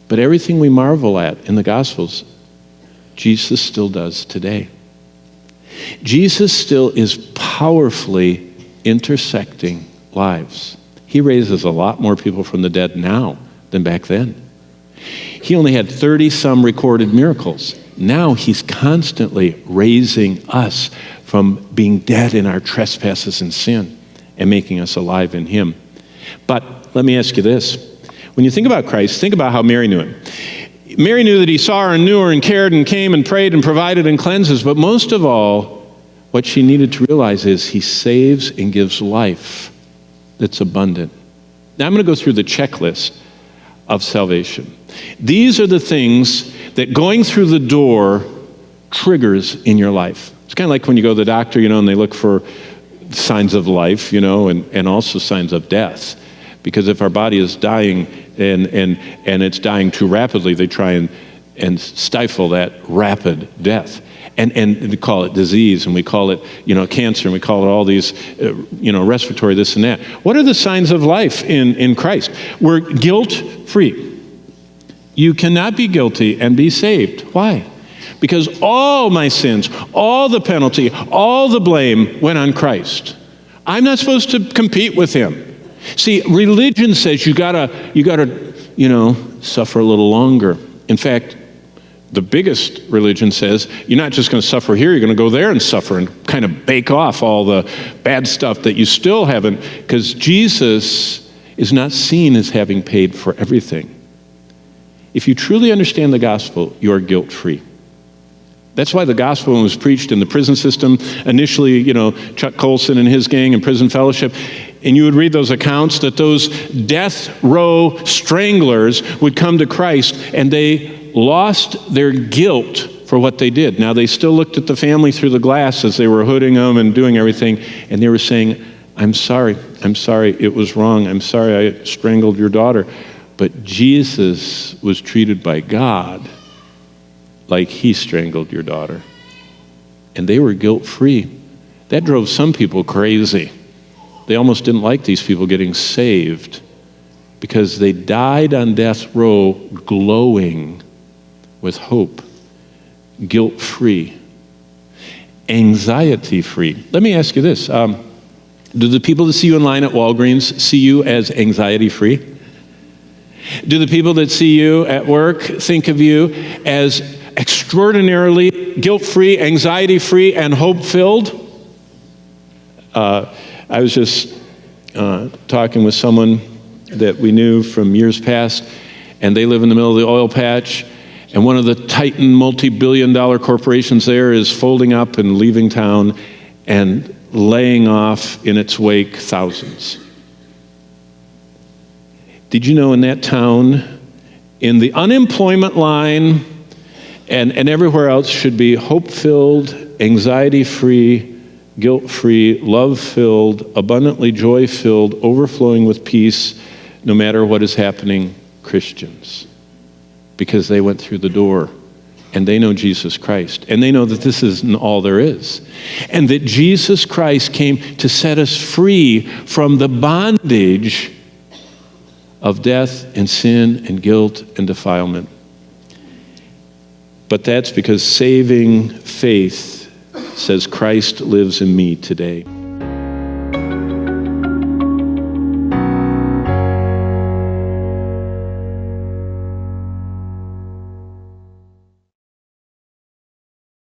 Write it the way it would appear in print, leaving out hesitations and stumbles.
But everything we marvel at in the Gospels, Jesus still does today. Jesus still is powerfully intersecting lives. He raises a lot more people from the dead now than back then. He only had 30-some recorded miracles. Now he's constantly raising us from being dead in our trespasses and sin and making us alive in him. But let me ask you this. When you think about Christ, think about how Mary knew him. Mary knew that he saw her and knew her and cared and came and prayed and provided and cleanses. But most of all, what she needed to realize is he saves and gives life that's abundant. Now I'm going to go through the checklist of salvation. These are the things that going through the door triggers in your life. It's kind of like when you go to the doctor, and they look for signs of life, and also signs of death. Because if our body is dying and it's dying too rapidly, they try and stifle that rapid death. And we call it disease, and we call it, cancer, and we call it all these, respiratory, this and that. What are the signs of life in Christ? We're guilt-free. You cannot be guilty and be saved. Why? Because all my sins, all the penalty, all the blame went on Christ. I'm not supposed to compete with him. See, religion says you gotta, suffer a little longer. In fact, the biggest religion says you're not just going to suffer here, you're going to go there and suffer and kind of bake off all the bad stuff that you still haven't, because Jesus is not seen as having paid for everything. If you truly understand the gospel, you are guilt-free. That's why the gospel was preached in the prison system. Initially, Chuck Colson and his gang in Prison Fellowship, and you would read those accounts that those death row stranglers would come to Christ and they lost their guilt for what they did. Now, they still looked at the family through the glass as they were hooding them and doing everything, and they were saying, I'm sorry, it was wrong, I'm sorry I strangled your daughter. But Jesus was treated by God like he strangled your daughter. And they were guilt-free. That drove some people crazy. They almost didn't like these people getting saved because they died on death row glowing with hope, guilt-free, anxiety-free. Let me ask you this. Do the people that see you in line at Walgreens see you as anxiety-free? Do the people that see you at work think of you as extraordinarily guilt-free, anxiety-free, and hope-filled? I was just talking with someone that we knew from years past, and they live in the middle of the oil patch, and one of the titan multi-billion-dollar corporations there is folding up and leaving town and laying off in its wake thousands. Did you know in that town, in the unemployment line and everywhere else should be hope-filled, anxiety-free, guilt-free, love-filled, abundantly joy-filled, overflowing with peace, no matter what is happening, Christians. Because they went through the door and they know Jesus Christ. And they know that this isn't all there is. And that Jesus Christ came to set us free from the bondage of death and sin and guilt and defilement. But that's because saving faith says Christ lives in me today.